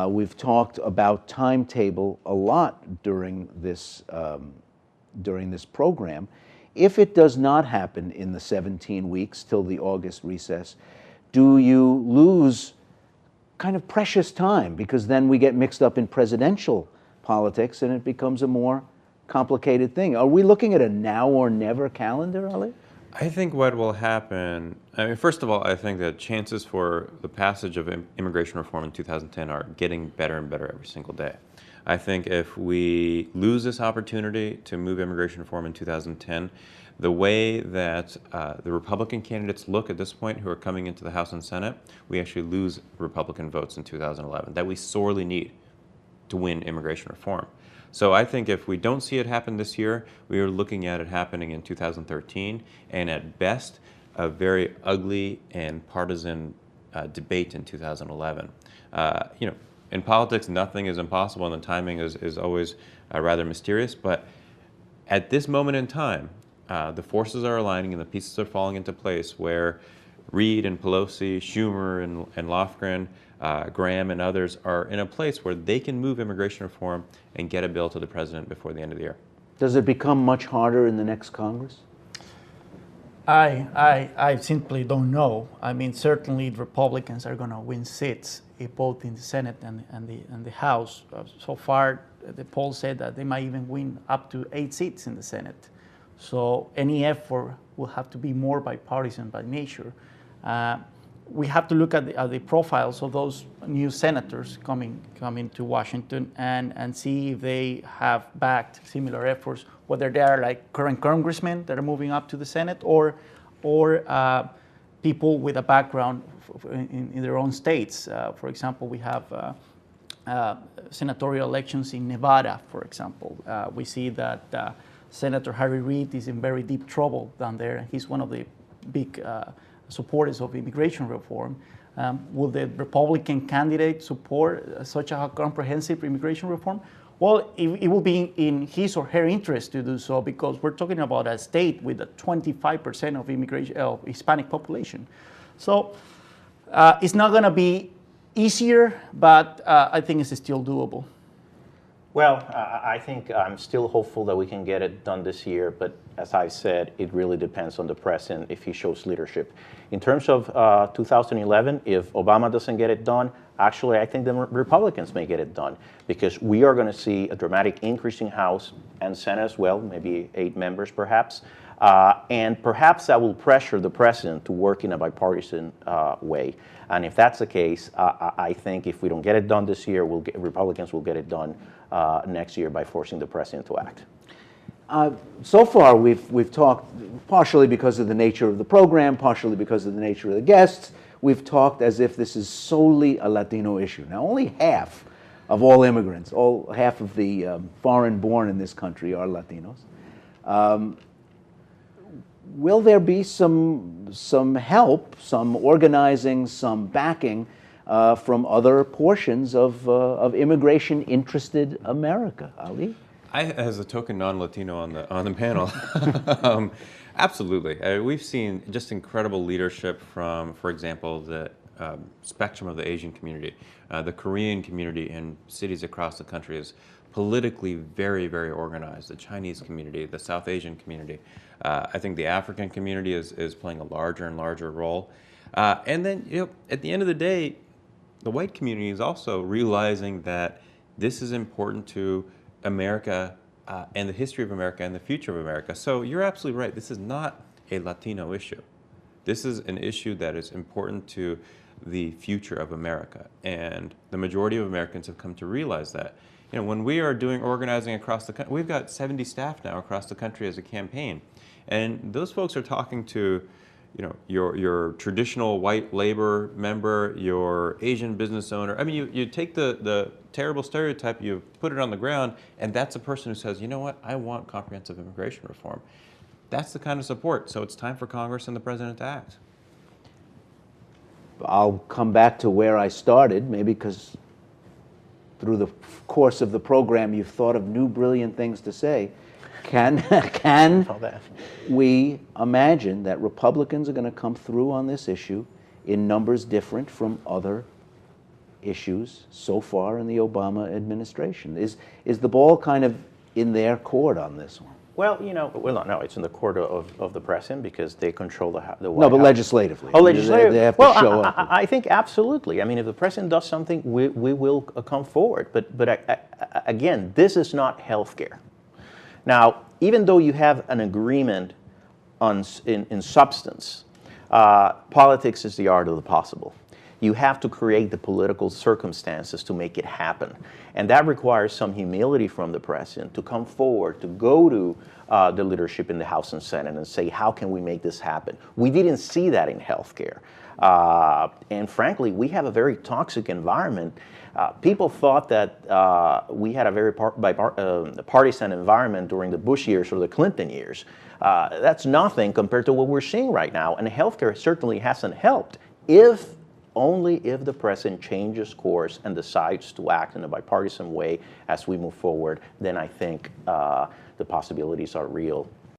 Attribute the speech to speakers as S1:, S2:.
S1: We've talked about timetable a lot during this program. If it does not happen in the 17 weeks till the August recess, do you lose kind of precious time? Because then we get mixed up in presidential politics and it becomes a more complicated thing. Are we looking at a now or never calendar, Ali?
S2: I think what will happen, I mean, first of all, I think that chances for the passage of immigration reform in 2010 are getting better and better every single day. I think if we lose this opportunity to move immigration reform in 2010, the way that the Republican candidates look at this point who are coming into the House and Senate, we actually lose Republican votes in 2011 that we sorely need to win immigration reform. So I think if we don't see it happen this year, we are looking at it happening in 2013, and at best, a very ugly and partisan debate in 2011. In politics, nothing is impossible, and the timing is always rather mysterious. But at this moment in time, the forces are aligning and the pieces are falling into place where Reid and Pelosi, Schumer and Lofgren, Graham and others are in a place where they can move immigration reform and get a bill to the president before the end of the year.
S1: Does it become much harder in the next Congress?
S3: I simply don't know. I mean, certainly the Republicans are going to win seats, both in the Senate and the House. So far, the poll said that they might even win up to 8 seats in the Senate. So any effort will have to be more bipartisan by nature. We have to look at the profiles of those new senators coming to Washington and see if they have backed similar efforts, whether they are like current congressmen that are moving up to the Senate or people with a background in their own states. For example, we have senatorial elections in Nevada, for example. We see that Senator Harry Reid is in very deep trouble down there. He's one of the big supporters of immigration reform. Will the Republican candidate support such a comprehensive immigration reform? Well, it will be in his or her interest to do so, because we're talking about a state with a 25% of Hispanic population. So it's not going to be easier, but I think it's still doable.
S4: Well, I think I'm still hopeful that we can get it done this year, but as I said, it really depends on the president if he shows leadership. In terms of 2011, if Obama doesn't get it done, actually I think the Republicans may get it done, because we are going to see a dramatic increase in House and Senate as well, maybe 8 members perhaps, and perhaps that will pressure the president to work in a bipartisan way. And if that's the case, I think if we don't get it done this year, Republicans will get it done next year by forcing the president to act.
S1: So far, we've talked, partially because of the nature of the program, partially because of the nature of the guests, we've talked as if this is solely a Latino issue. Now, only half of all immigrants, half of the foreign-born in this country are Latinos. Will there be some help, some organizing, some backing from other portions of immigration-interested America? Ali?
S2: As a token non-Latino on the panel, absolutely. We've seen just incredible leadership from, for example, the spectrum of the Asian community. The Korean community in cities across the country is politically very, very organized. The Chinese community, the South Asian community. I think the African community is playing a larger and larger role. And then, at the end of the day, the white community is also realizing that this is important to America and the history of America and the future of America. So you're absolutely right. This is not a Latino issue. This is an issue that is important to the future of America. And the majority of Americans have come to realize that. When we are doing organizing across the country, we've got 70 staff now across the country as a campaign. And those folks are talking to your traditional white labor member, your Asian business owner. I mean, you take the terrible stereotype, you put it on the ground, and that's a person who says, you know what, I want comprehensive immigration reform. That's the kind of support. So it's time for Congress and the president to act.
S1: I'll come back to where I started, maybe because through the course of the program you've thought of new brilliant things to say. Can we imagine that Republicans are going to come through on this issue in numbers different from other issues so far in the Obama administration. Is the ball kind of in their court on this one?
S4: Well, no, it's in the court of the president because they control the White
S1: No, but
S4: House.
S1: legislatively.
S4: Oh, legislative.
S1: They have to
S4: well,
S1: show up.
S4: I think absolutely. I mean, if the president does something, we will come forward. But again, this is not healthcare. Now, even though you have an agreement in substance, politics is the art of the possible. You have to create the political circumstances to make it happen. And that requires some humility from the president to come forward, to go to the leadership in the House and Senate and say, how can we make this happen? We didn't see that in healthcare. And frankly, we have a very toxic environment. People thought that we had a very partisan environment during the Bush years or the Clinton years. That's nothing compared to what we're seeing right now. And healthcare certainly hasn't helped. Only if the president changes course and decides to act in a bipartisan way as we move forward, then I think the possibilities are real